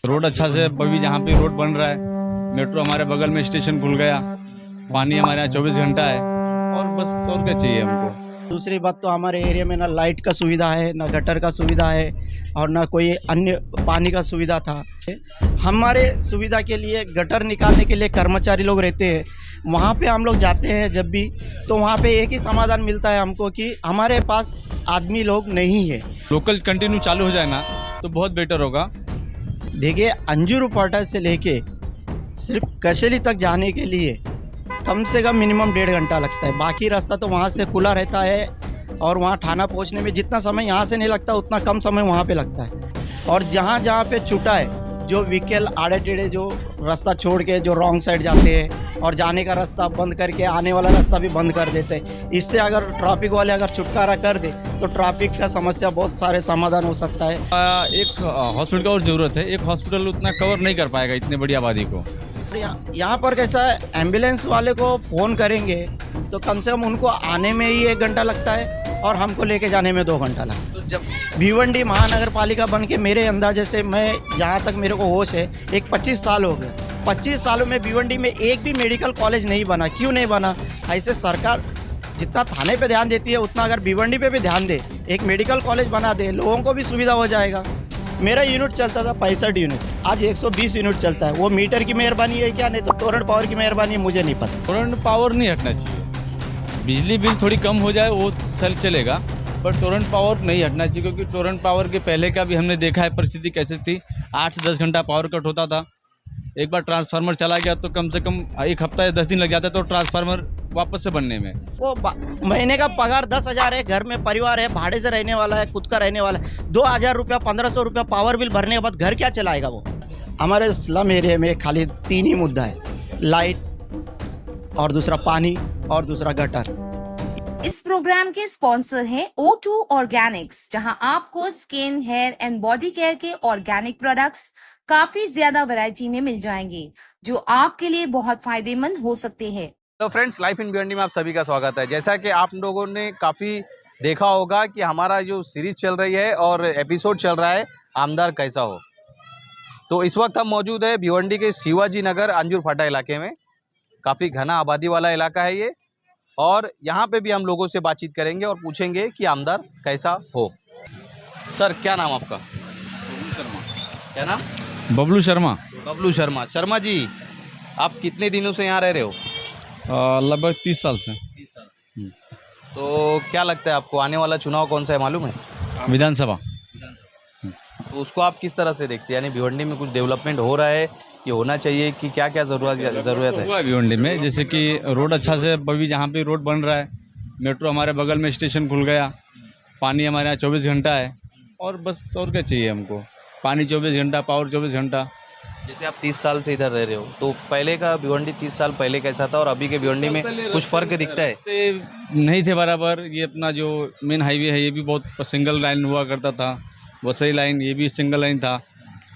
Road अच्छा से अभी जहाँ पे रोड बन रहा है, मेट्रो हमारे बगल में स्टेशन खुल गया, पानी हमारे यहाँ 24 घंटा है, और बस और क्या चाहिए हमको। दूसरी बात तो हमारे एरिया में ना लाइट का सुविधा है, ना गटर का सुविधा है, और ना कोई अन्य पानी का सुविधा था। हमारे सुविधा के लिए गटर निकालने के लिए कर्मचारी लोग रहते हैं, वहाँ पे हम लोग जाते हैं जब भी, तो वहाँ पे एक ही समाधान मिलता है हमको कि हमारे पास आदमी लोग नहीं है। लोकल कंटिन्यू चालू हो जाए ना तो बहुत बेटर होगा। देखिए, अंजूर पाटा से लेके सिर्फ कशेली तक जाने के लिए कम से कम मिनिमम 1.5 घंटा लगता है। बाकी रास्ता तो वहाँ से खुला रहता है, और वहाँ थाना पहुँचने में जितना समय यहाँ से नहीं लगता उतना कम समय वहाँ पे लगता है। और जहाँ जहाँ पे छूटा है, जो व्हीकल आड़े टेढ़े जो रास्ता छोड़ के जो रॉन्ग साइड जाते हैं और जाने का रास्ता बंद करके आने वाला रास्ता भी बंद कर देते हैं। इससे अगर ट्रैफिक वाले अगर छुटकारा कर दे तो ट्रैफिक का समस्या बहुत सारे समाधान हो सकता है। एक हॉस्पिटल का और ज़रूरत है। एक हॉस्पिटल उतना कवर नहीं कर पाएगा इतनी बड़ी आबादी को। यहाँ पर कैसा है, एम्बुलेंस वाले को फ़ोन करेंगे तो कम से कम उनको आने में ही 1 घंटा लगता है और हमको लेके जाने में 2 घंटा लगता है। तो जब भिवंडी महानगर पालिका बन के मेरे अंदाजे से, मैं जहाँ तक मेरे को होश है, एक 25 साल हो गए। 25 सालों में भिवंडी में एक भी मेडिकल कॉलेज नहीं बना। क्यों नहीं बना? ऐसे सरकार जितना थाने पे ध्यान देती है उतना अगर भिवंडी पे भी ध्यान दे, एक मेडिकल कॉलेज बना दे, लोगों को भी सुविधा हो जाएगा। मेरा यूनिट चलता था 65 यूनिट, आज 120 यूनिट चलता है। वो मीटर की मेहरबानी है क्या, नहीं तो टोरेंट पावर की मेहरबानी है, मुझे नहीं पता। टोरेंट पावर नहीं हटना चाहिए। बिजली बिल थोड़ी कम हो जाए वो चलेगा, पर टोरेंट पावर नहीं हटना चाहिए, क्योंकि टोरेंट पावर के पहले का भी हमने देखा है परिस्थिति कैसे थी। 8 से 10 घंटा पावर कट होता था। एक बार ट्रांसफार्मर चला गया तो कम से कम 1 हफ्ता या 10 दिन लग जाता है तो ट्रांसफार्मर वापस से बनने में। वो महीने का पगार 10,000 है, घर में परिवार है, भाड़े से रहने वाला है, खुद का रहने वाला है, 2,000 रुपया 1,500 रुपया पावर बिल भरने के बाद घर क्या चलाएगा वो? हमारे स्लम एरिया में खाली 3 ही मुद्दा है, लाइट और दूसरा पानी और दूसरा गटर। इस प्रोग्राम के स्पॉन्सर हैं O2 ऑर्गेनिक्स, जहां आपको skin, hair and body care के ऑर्गेनिक प्रोडक्ट्स काफी ज्यादा वैरायटी में मिल जाएंगे, जो आपके लिए बहुत फायदेमंद हो सकते हैं। तो फ्रेंड्स, लाइफ इन भिवंडी में आप सभी का स्वागत है। जैसा कि आप लोगों ने काफ़ी देखा होगा कि हमारा जो सीरीज चल रही है और एपिसोड चल रहा है, आमदार कैसा हो। तो इस वक्त हम मौजूद है भिवंडी के शिवाजी नगर अंजूर फाटा इलाके में। काफ़ी घना आबादी वाला इलाका है ये, और यहाँ पे भी हम लोगों से बातचीत करेंगे और पूछेंगे कि आमदार कैसा हो। सर, क्या नाम आपका? बबलू शर्मा। क्या नाम? बबलू शर्मा। बबलू शर्मा। शर्मा जी, आप कितने दिनों से यहाँ रह रहे हो? लगभग 30 साल से। 30 साल। तो क्या लगता है आपको, आने वाला चुनाव कौन सा है मालूम है? विधानसभा। तो उसको आप किस तरह से देखते हैं? यानी भिवंडी में कुछ डेवलपमेंट हो रहा है, ये होना चाहिए कि क्या क्या ज़रूरत है? हुआ है भिवंडी में, जैसे कि रोड अच्छा से अभी जहाँ पे रोड बन रहा है, मेट्रो हमारे बगल में स्टेशन खुल गया, पानी हमारे यहाँ 24 घंटा है, और बस और क्या चाहिए हमको। पानी 24 घंटा, पावर 24 घंटा। जैसे आप 30 साल से इधर रह रहे हो, तो पहले का भिवंडी 30 साल पहले कैसा था और अभी के भिवंडी में कुछ फ़र्क दिखता है? नहीं थे बराबर। ये अपना जो मेन हाईवे है ये भी बहुत सिंगल लाइन हुआ करता था, वसई लाइन ये भी सिंगल लाइन था,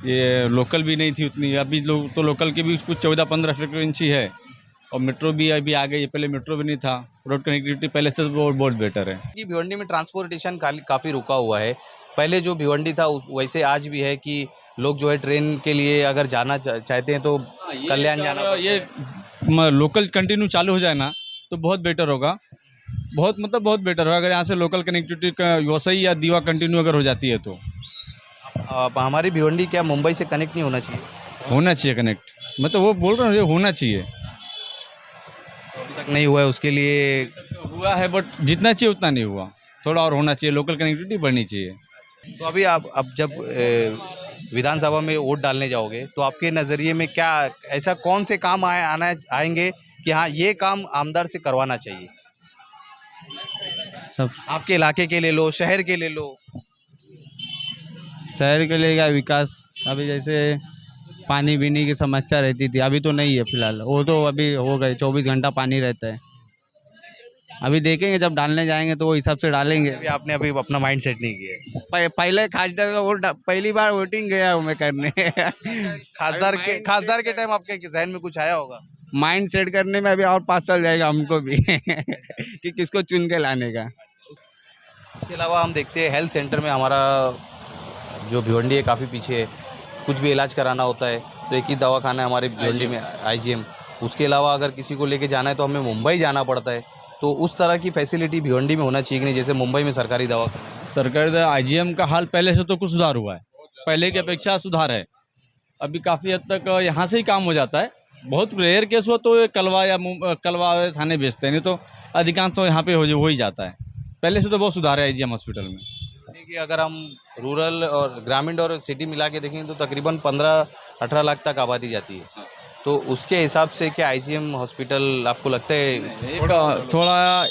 ये लोकल भी नहीं थी उतनी। अभी लोग तो लोकल की भी कुछ 14-15 फ्रिक्वेंसी है, और मेट्रो भी अभी आ गई। पहले मेट्रो भी नहीं था। रोड कनेक्टिविटी पहले से तो बहुत बेटर है। कि भिवंडी में ट्रांसपोर्टेशन काफ़ी रुका हुआ है। पहले जो भिवंडी था वैसे आज भी है कि लोग जो है ट्रेन के लिए अगर जाना चाहते हैं तो कल्याण जाना पड़ता है। ये लोकल कंटिन्यू चालू हो जाए ना तो बहुत बेटर होगा। बहुत बेटर होगा अगर यहाँ से लोकल कनेक्टिविटी वसई या दीवा कंटिन्यू अगर हो जाती है तो। हमारी भिवंडी क्या मुंबई से कनेक्ट नहीं होना चाहिए? होना चाहिए कनेक्ट। मैं तो वो बोल रहा हूँ, ये होना चाहिए। तो अभी तक नहीं हुआ है, उसके लिए हुआ है बट जितना चाहिए उतना नहीं हुआ। थोड़ा और होना चाहिए, लोकल कनेक्टिविटी बढ़नी चाहिए। तो अभी आप अब जब विधानसभा में वोट डालने जाओगे तो आपके नज़रिए में क्या ऐसा कौन से काम आएंगे कि हाँ ये काम आमदार से करवाना चाहिए? सब आपके इलाके के ले लो, शहर के ले लो। शहर के लिए क्या विकास? अभी जैसे पानी पीने की समस्या रहती थी, अभी तो नहीं है फिलहाल। वो तो अभी हो गए, 24 घंटा पानी रहता है। अभी देखेंगे जब डालने जाएंगे तो वो हिसाब से डालेंगे। आपने अभी अपना माइंड सेट नहीं किया है। पहले खासदार का वोट, पहली बार वोटिंग गया हूँ मैं करने। खासदार के टाइम आपके जहन में कुछ आया होगा? माइंड सेट करने में अभी और 5 साल जाएगा हमको भी कि किसको चुन के लाने का। इसके अलावा हम देखते हैं हेल्थ सेंटर में हमारा जो भिवंडी है काफ़ी पीछे है। कुछ भी इलाज कराना होता है तो एक ही दवाखाना है हमारे भिवंडी में, IGM। उसके अलावा अगर किसी को लेके जाना है तो हमें मुंबई जाना पड़ता है। तो उस तरह की फैसिलिटी भिवंडी में होना चाहिए कि नहीं, जैसे मुंबई में सरकारी दवाखाना। सरकारी IGM का हाल पहले से तो कुछ सुधार हुआ है, पहले की अपेक्षा सुधार है। अभी काफ़ी हद तक यहाँ से ही काम हो जाता है। बहुत रेयर केस हुआ तो कलवा या कलवा थाने भेजते हैं, नहीं तो अधिकांश तो यहाँ पे हो ही जाता है। पहले से तो बहुत सुधार है IGM हॉस्पिटल में। कि अगर हम रूरल और ग्रामीण और सिटी मिला के देखें तो तकरीबन 15-18 लाख तक आबादी जाती है। तो उसके हिसाब से क्या IGM हॉस्पिटल आपको लगता है?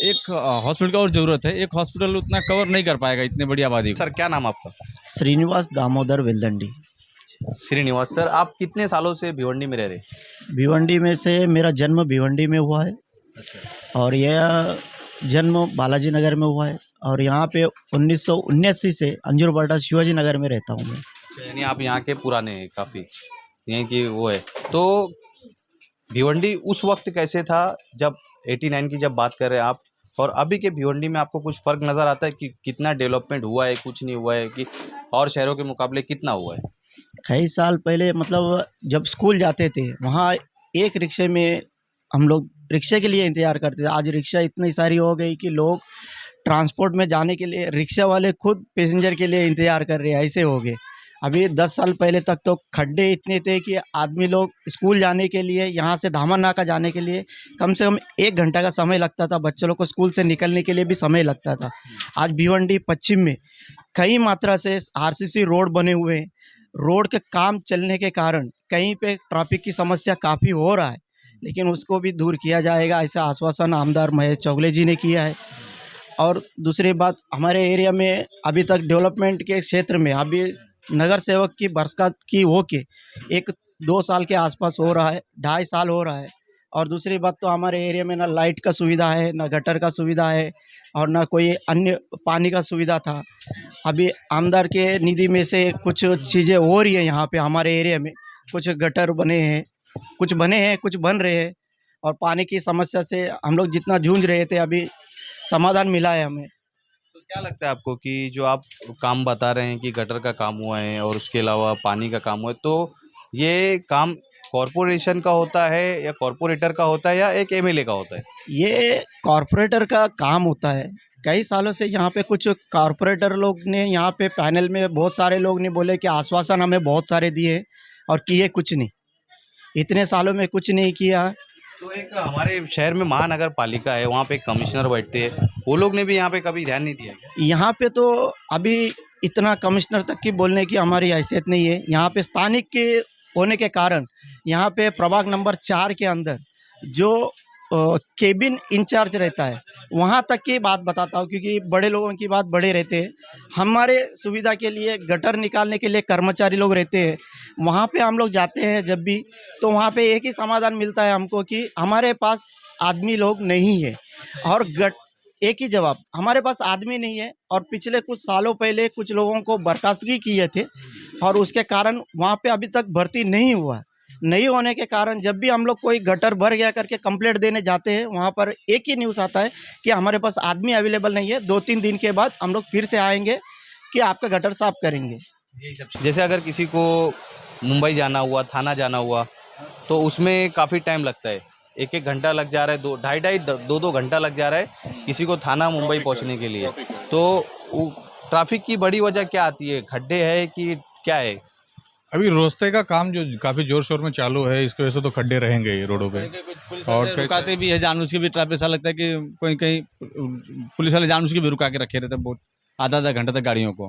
एक हॉस्पिटल का और ज़रूरत है। एक हॉस्पिटल उतना कवर नहीं कर पाएगा इतने बड़ी आबादी को। सर क्या नाम आपका? श्रीनिवास दामोदर वेलदंडी। श्रीनिवास सर, आप कितने सालों से भिवंडी में रह रहे? भिवंडी में से मेरा जन्म भिवंडी में हुआ है और यह जन्म बालाजी नगर में हुआ है और यहाँ पे 1979 से अंजुरबाटा शिवाजी नगर में रहता हूँ मैं। यानी आप यहाँ के पुराने हैं काफ़ी, यहीं की वो है। तो भिवंडी उस वक्त कैसे था जब 89 की जब बात कर रहे हैं आप, और अभी के भिवंडी में आपको कुछ फ़र्क नज़र आता है कि कितना डेवलपमेंट हुआ है, कुछ नहीं हुआ है, कि और शहरों के मुकाबले कितना हुआ है? कई साल पहले मतलब जब स्कूल जाते थे वहाँ एक रिक्शे में हम लोग रिक्शे के लिए इंतज़ार करते थे। आज रिक्शा इतनी सारी हो गई कि लोग ट्रांसपोर्ट में जाने के लिए रिक्शा वाले खुद पैसेंजर के लिए इंतज़ार कर रहे हैं, ऐसे हो गए। अभी 10 साल पहले तक तो खड्डे इतने थे कि आदमी लोग स्कूल जाने के लिए, यहाँ से धामन नाका जाने के लिए कम से कम 1 घंटा का समय लगता था। बच्चों लोग को स्कूल से निकलने के लिए भी समय लगता था। आज भिवंडी पश्चिम में कई मात्रा से RCC रोड बने हुए हैं। रोड के काम चलने के कारण कहीं पे ट्रैफिक की समस्या काफ़ी हो रहा है, लेकिन उसको भी दूर किया जाएगा, ऐसा आश्वासन आमदार महेश चौगले जी ने किया है। और दूसरी बात, हमारे एरिया में अभी तक डेवलपमेंट के क्षेत्र में अभी नगर सेवक की बरसात की हो के 1-2 साल के आसपास हो रहा है, 2.5 साल हो रहा है। और दूसरी बात तो हमारे एरिया में ना लाइट का सुविधा है, ना गटर का सुविधा है और ना कोई अन्य पानी का सुविधा था। अभी आमदार के निधि में से कुछ चीज़ें हो रही है यहाँ पे हमारे एरिया में। कुछ गटर बने हैं, कुछ बन रहे हैं और पानी की समस्या से हम लोग जितना जूझ रहे थे अभी समाधान मिला है हमें। तो क्या लगता है आपको कि जो आप काम बता रहे हैं कि गटर का काम हुआ है और उसके अलावा पानी का काम हुआ है, तो ये काम कॉरपोरेशन का होता है या कॉरपोरेटर का होता है या एक MLA का होता है? ये कॉरपोरेटर का काम होता है। कई सालों से यहाँ पे कुछ कॉरपोरेटर लोग ने यहाँ पे पैनल में बहुत सारे लोग ने बोले कि आश्वासन हमें बहुत सारे दिए और किए कुछ नहीं, इतने सालों में कुछ नहीं किया। तो एक हमारे शहर में महानगर पालिका है, वहाँ पे कमिश्नर बैठते हैं, वो लोग ने भी यहाँ पे कभी ध्यान नहीं दिया क्या? यहाँ पे तो अभी इतना कमिश्नर तक की बोलने की हमारी हैसियत नहीं है। यहाँ पे स्थानिक के होने के कारण यहाँ पे प्रभाग नंबर 4 के अंदर जो केबिन इंचार्ज रहता है वहाँ तक की बात बताता हूँ, क्योंकि बड़े लोगों की बात बड़े रहते हैं। हमारे सुविधा के लिए गटर निकालने के लिए कर्मचारी लोग रहते हैं, वहाँ पे हम लोग जाते हैं जब भी, तो वहाँ पे एक ही समाधान मिलता है हमको कि हमारे पास आदमी लोग नहीं है। और एक ही जवाब, हमारे पास आदमी नहीं है। और पिछले कुछ सालों पहले कुछ लोगों को बर्खास्तगी किए थे और उसके कारण वहाँ पे अभी तक भर्ती नहीं हुआ। नहीं होने के कारण जब भी हम लोग कोई गटर भर गया करके कंप्लेंट देने जाते हैं, वहाँ पर एक ही न्यूज़ आता है कि हमारे पास आदमी अवेलेबल नहीं है, 2-3 दिन के बाद हम लोग फिर से आएंगे कि आपका गटर साफ करेंगे। जैसे अगर किसी को मुंबई जाना हुआ, थाना जाना हुआ, तो उसमें काफ़ी टाइम लगता है, 1-1 घंटा लग जा रहा है, 2-2.5 घंटा लग जा रहा है किसी को थाना मुंबई पहुंचने के लिए। तो ट्रैफिक की बड़ी वजह क्या आती है? खड्डे है कि क्या है? अभी रास्ते का काम जो काफ़ी जोर शोर में चालू है, इसकी वजह से तो खड्डे रहेंगे ही रोडों पे। और रुकाते भी है जानबूझ के भी, ट्रैफिक ऐसा लगता है कि कोई कहीं पुलिस वाले जानबूझ के भी रुका के रखे रहते हैं बहुत आधा घंटा तक गाड़ियों को।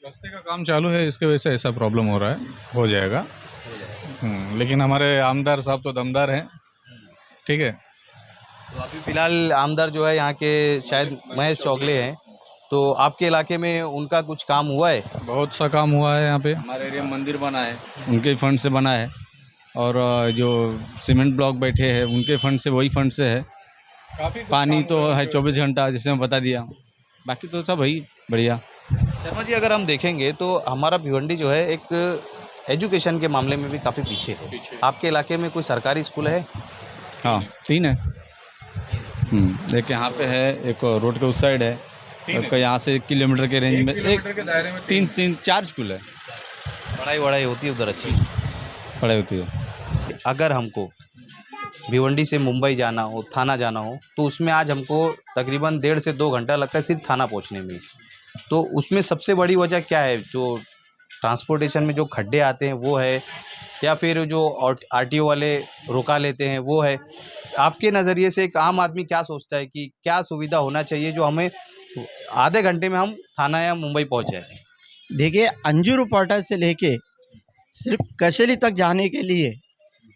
रास्ते का काम चालू है, इसके वजह से ऐसा प्रॉब्लम हो रहा है, हो जाएगा। लेकिन हमारे आमदार साहब तो दमदार हैं, ठीक है। तो अभी फ़िलहाल आमदार जो है यहाँ के शायद महेश चौगले हैं, तो आपके इलाके में उनका कुछ काम हुआ है? बहुत सा काम हुआ है यहाँ पे। हमारे एरिया में मंदिर बना है, उनके फंड से बना है। और जो सीमेंट ब्लॉक बैठे हैं उनके फंड से, वही फंड से है। पानी तो है 24 घंटा, जैसे मैं बता दिया। बाकी तो सब वही बढ़िया। शर्मा जी, अगर हम देखेंगे तो हमारा भिवंडी जो है एक एजुकेशन के मामले में भी काफ़ी पीछे है। आपके इलाके में कोई सरकारी स्कूल है? हाँ, 3 है। एक यहाँ पे है, एक रोड के उस साइड है, एक यहाँ से 1 किलोमीटर के रेंज में, एक 3-4 स्कूल है। पढ़ाई वढ़ाई होती है उधर अच्छी? पढ़ाई होती है। अगर हमको भिवंडी से मुंबई जाना हो, थाना जाना हो, तो उसमें आज हमको तकरीबन 1.5 से 2 घंटा लगता है सिर्फ थाना पहुंचने में। तो उसमें सबसे बड़ी वजह क्या है? जो ट्रांसपोर्टेशन में जो खड्डे आते हैं वो है, या फिर जो आरटीओ वाले रुका लेते हैं वो है? आपके नज़रिए से एक आम आदमी क्या सोचता है कि क्या सुविधा होना चाहिए जो हमें आधे घंटे में हम थाना या मुंबई पहुंच जाए? देखिए, अंजुर पाटा से लेके सिर्फ कशेली तक जाने के लिए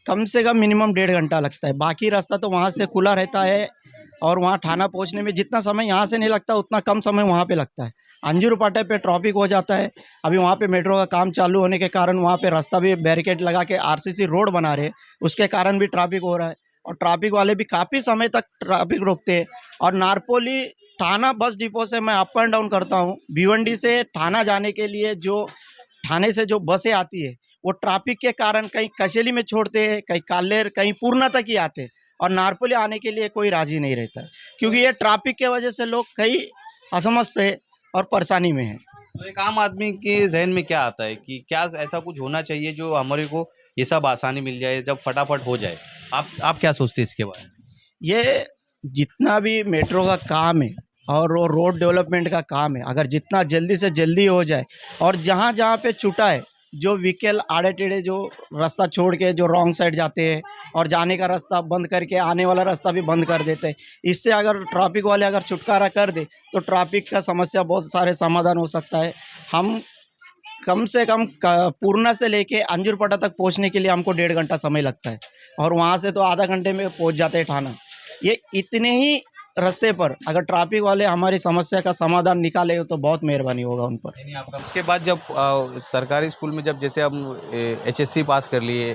कम से कम मिनिमम 1.5 घंटा लगता है। बाकी रास्ता तो वहाँ से खुला रहता है और वहाँ थाना पहुँचने में जितना समय यहाँ से नहीं लगता उतना कम समय वहाँ पे लगता है। अंजुर पाटे पे ट्रैफिक हो जाता है। अभी वहाँ पे मेट्रो का काम चालू होने के कारण वहाँ पे रास्ता भी बैरिकेड लगा के आरसीसी रोड बना रहे हैं, उसके कारण भी ट्रैफिक हो रहा है और ट्रैफिक वाले भी काफ़ी समय तक ट्रैफिक रोकते हैं। और नारपोली थाना बस डिपो से मैं अप एंड डाउन करता हूँ। भिवंडी से थाना जाने के लिए जो थाने से जो बसें आती है वो ट्रैफिक के कारण कहीं कशेली में छोड़ते हैं, कहीं कालेर, कहीं पूर्णा तक ही आते हैं और नारपोली आने के लिए कोई राजी नहीं रहता है, क्योंकि ये ट्रैफिक के वजह से लोग कई असमस्त है और परेशानी में है। तो एक आम आदमी के जहन में क्या आता है कि क्या ऐसा कुछ होना चाहिए जो हमारे को ये सब आसानी मिल जाए, जब फटाफट हो जाए? आप क्या सोचते हैं इसके बारे में? ये जितना भी मेट्रो का काम है और वो रोड डेवलपमेंट का काम है, अगर जितना जल्दी से जल्दी हो जाए और जहाँ जहाँ पे छूटा है, जो व्हीकल आड़े टेढ़े जो रास्ता छोड़ के जो रॉन्ग साइड जाते हैं और जाने का रास्ता बंद करके आने वाला रास्ता भी बंद कर देते हैं, इससे अगर ट्रैफिक वाले अगर छुटकारा कर दे तो ट्रैफिक का समस्या बहुत सारे समाधान हो सकता है। हम कम से कम पूर्णा से लेके अंजुरपटा तक पहुंचने के लिए हमको 1.5 घंटा समय लगता है और वहां से तो आधा घंटे में पहुंच जाते हैं थाना। ये इतने ही रास्ते पर अगर ट्रैफिक वाले हमारी समस्या का समाधान निकाले तो बहुत मेहरबानी होगा उन पर। नहीं आपका उसके बाद जब सरकारी स्कूल में जब जैसे हम एचएससी पास कर लिए,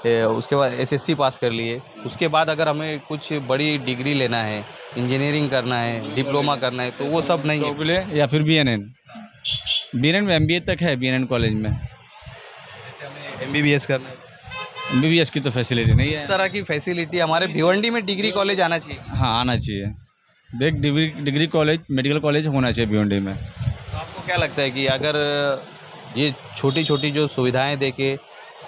उसके बाद एसएससी पास कर लिए, उसके बाद अगर हमें कुछ बड़ी डिग्री लेना है, इंजीनियरिंग करना है, डिप्लोमा करना है, तो वो सब नहीं है? या फिर BNN में MBA तक है BNN कॉलेज में। जैसे हमें MBBS करना है, MBBS की तो फैसिलिटी नहीं इस है। तरह की फैसिलिटी हमारे भिवंडी में डिग्री कॉलेज आना चाहिए। हाँ, आना चाहिए। एक डिग्री कॉलेज, मेडिकल कॉलेज होना चाहिए भिवंडी में। तो आपको क्या लगता है कि अगर ये छोटी छोटी जो सुविधाएं देके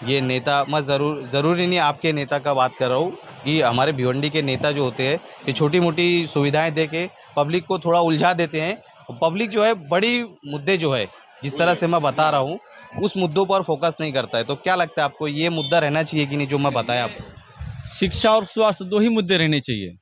ये नेता, मैं ज़रूरी नहीं आपके नेता का बात कर रहा हूँ, कि हमारे भिवंडी के नेता जो होते हैं ये छोटी मोटी सुविधाएं देके पब्लिक को थोड़ा उलझा देते हैं, पब्लिक जो है बड़ी मुद्दे जो है जिस तरह से मैं बता रहा हूँ उस मुद्दों पर फोकस नहीं करता है। तो क्या लगता है आपको ये मुद्दा रहना चाहिए कि नहीं जो मैं बताया आपको? शिक्षा और स्वास्थ्य 2 ही मुद्दे रहने चाहिए।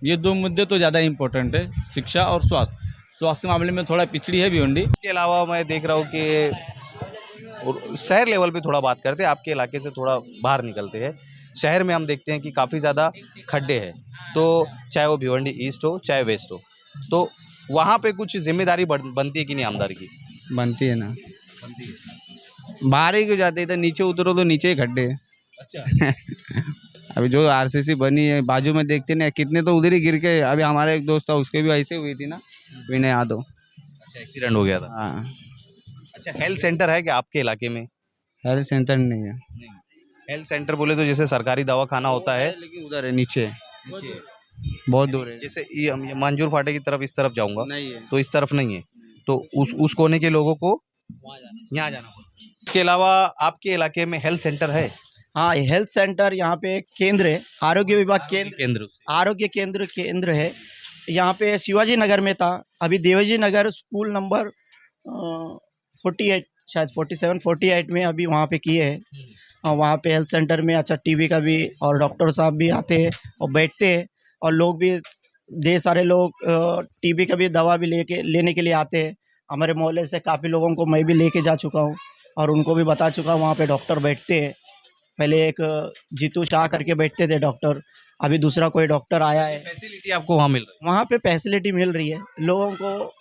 ये 2 मुद्दे तो ज़्यादा इम्पोर्टेंट है, शिक्षा और स्वास्थ्य। स्वास्थ्य के मामले में थोड़ा पिछड़ी है भिवंडी। इसके अलावा मैं देख रहा हूँ कि शहर लेवल पे थोड़ा बात करते हैं, आपके इलाके से थोड़ा बाहर निकलते हैं। शहर में हम देखते हैं कि काफ़ी ज़्यादा खड्डे हैं, तो चाहे वो भिवंडी ईस्ट हो चाहे वेस्ट हो, तो वहाँ पे कुछ जिम्मेदारी बनती है कि नहीं आमदार की? बनती है ना, बनती है। बाहर ही क्यों जाते, इधर नीचे उतरो तो नीचे ही खड्डे हैं। अच्छा। अभी जो आरसीसी बनी है बाजू में देखते ना, कितने तो उधर ही गिर के, अभी हमारा एक दोस्त था उसके भी ऐसे हुई थी ना, विनय यादव। अच्छा, एक्सीडेंट हो गया था। हाँ, अच्छा, हेल्थ सेंटर है क्या आपके इलाके में? हेल्थ सेंटर नहीं है। हेल्थ सेंटर बोले तो जैसे सरकारी दवाखाना होता है, लेकिन उधर है नीचे, नीचे बहुत दूर है। जैसे ये मंजूर फाटे की तरफ इस तरफ जाऊंगा नहीं है, तो इस तरफ नहीं है, तो उस कोने के लोगों को यहाँ जाना पड़ता है। इसके अलावा आपके इलाके में हेल्थ सेंटर है? हाँ, हेल्थ सेंटर यहाँ पे एक केंद्र है, आरोग्य विभाग केंद्र, आरोग्य केंद्र है। यहाँ पे शिवाजी नगर में था, अभी देवजी नगर स्कूल नंबर 48 शायद 47 48 में अभी वहाँ पे किए हैं। वहाँ पे हेल्थ सेंटर में अच्छा टीबी का भी और डॉक्टर साहब भी आते हैं और बैठते हैं और लोग भी ढेर सारे लोग टीबी का भी दवा भी लेने के लिए आते हैं। हमारे मोहल्ले से काफ़ी लोगों को मैं भी लेके जा चुका हूँ और उनको भी बता चुका हूँ, वहाँ पे डॉक्टर बैठते हैं। पहले एक जीतू शाह करके बैठते थे डॉक्टर, अभी दूसरा कोई डॉक्टर आया है। फैसिलिटी आपको वहाँ मिल रही है? वहाँ पे फैसिलिटी मिल रही है, लोगों को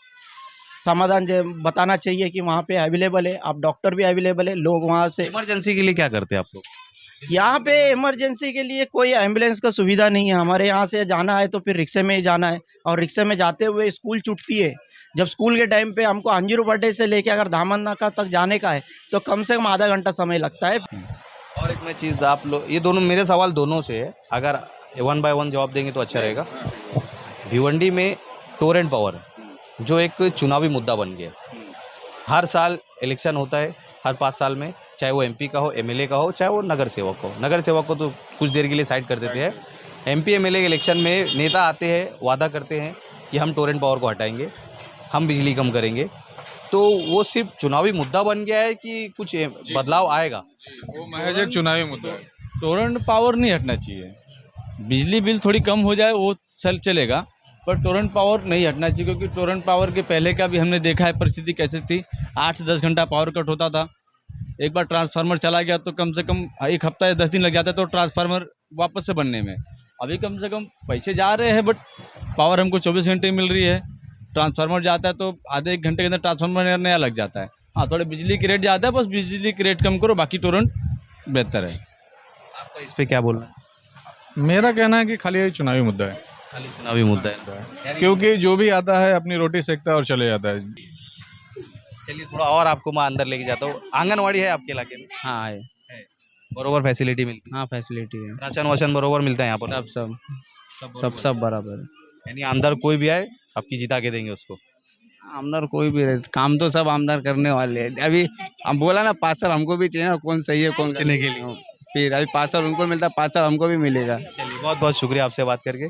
समाधान बताना चाहिए कि वहाँ पे अवेलेबल है, अब डॉक्टर भी अवेलेबल है, लोग वहाँ से। इमरजेंसी के लिए क्या करते हैं आप लोग? यहाँ पे इमरजेंसी के लिए कोई एम्बुलेंस का सुविधा नहीं है। हमारे यहाँ से जाना है तो फिर रिक्शे में ही जाना है और रिक्शे में जाते हुए स्कूल छूटती है। जब स्कूल के टाइम पे हमको अंजुरपटे से लेके अगर धामन नाका तक जाने का है तो कम से कम आधा घंटा समय लगता है। और एक मैं चीज़ आप लोग, ये दोनों मेरे सवाल दोनों से है, अगर 1 बाय 1 जवाब देंगे तो अच्छा रहेगा। भिवंडी में टोरेंट पावर जो एक चुनावी मुद्दा बन गया, हर साल इलेक्शन होता है हर 5 साल में, चाहे वो एमपी का हो, एमएलए का हो, चाहे वो नगर सेवक हो। नगर सेवक को तो कुछ देर के लिए साइड कर देते हैं। एमपी एमएलए के इलेक्शन में नेता आते हैं, वादा करते हैं कि हम टोरेंट पावर को हटाएंगे, हम बिजली कम करेंगे। तो वो सिर्फ चुनावी मुद्दा बन गया है कि कुछ बदलाव आएगा? वो महज एक चुनावी मुद्दा है। टोरेंट पावर नहीं हटना चाहिए। बिजली बिल थोड़ी कम हो जाए वो चलेगा, पर टोरेंट पावर नहीं हटना चाहिए, क्योंकि टोरेंट पावर के पहले का भी हमने देखा है परिस्थिति कैसे थी। 8 से 10 घंटा पावर कट होता था। एक बार ट्रांसफार्मर चला गया तो कम से कम 1 हफ्ता या 10 दिन लग जाता है तो ट्रांसफार्मर वापस से बनने में। अभी कम से कम पैसे जा रहे हैं, बट पावर हमको 24 घंटे मिल रही है। ट्रांसफार्मर जाता है तो आधे 1 घंटे के अंदर ट्रांसफार्मर नया लग जाता है। हाँ, थोड़े बिजली की रेट ज़्यादा है, बस बिजली की रेट कम करो, बाकी टोरेंट बेहतर है। आपका इस पे क्या बोलना है? मेरा कहना है कि खाली ये चुनावी मुद्दा है, खाली चुनावी मुद्दा है। क्योंकि जो भी आता है अपनी रोटी सेकता है और चले जाता है। चलिए थोड़ा और आपको मैं अंदर लेके जाता हूँ। आंगनवाड़ी है आपके इलाके में? हाँ है। बरोबर फैसिलिटी मिलती है? हाँ फैसिलिटी है, राशन वाशन बरोबर मिलता है यहाँ पर? सब बराबर है। यानी आमदार कोई भी आए आपकी जिता के देंगे उसको? आमदार कोई भी रहे, काम तो सब आमदार करने वाले हैं। अभी हम बोला ना 5 साल हमको भी चाहिए ना, कौन सही है कौन चुनने के लिए। फिर अभी 5 साल उनको मिलता है, 5 साल हमको भी मिलेगा। चलिए बहुत बहुत शुक्रिया आपसे बात करके।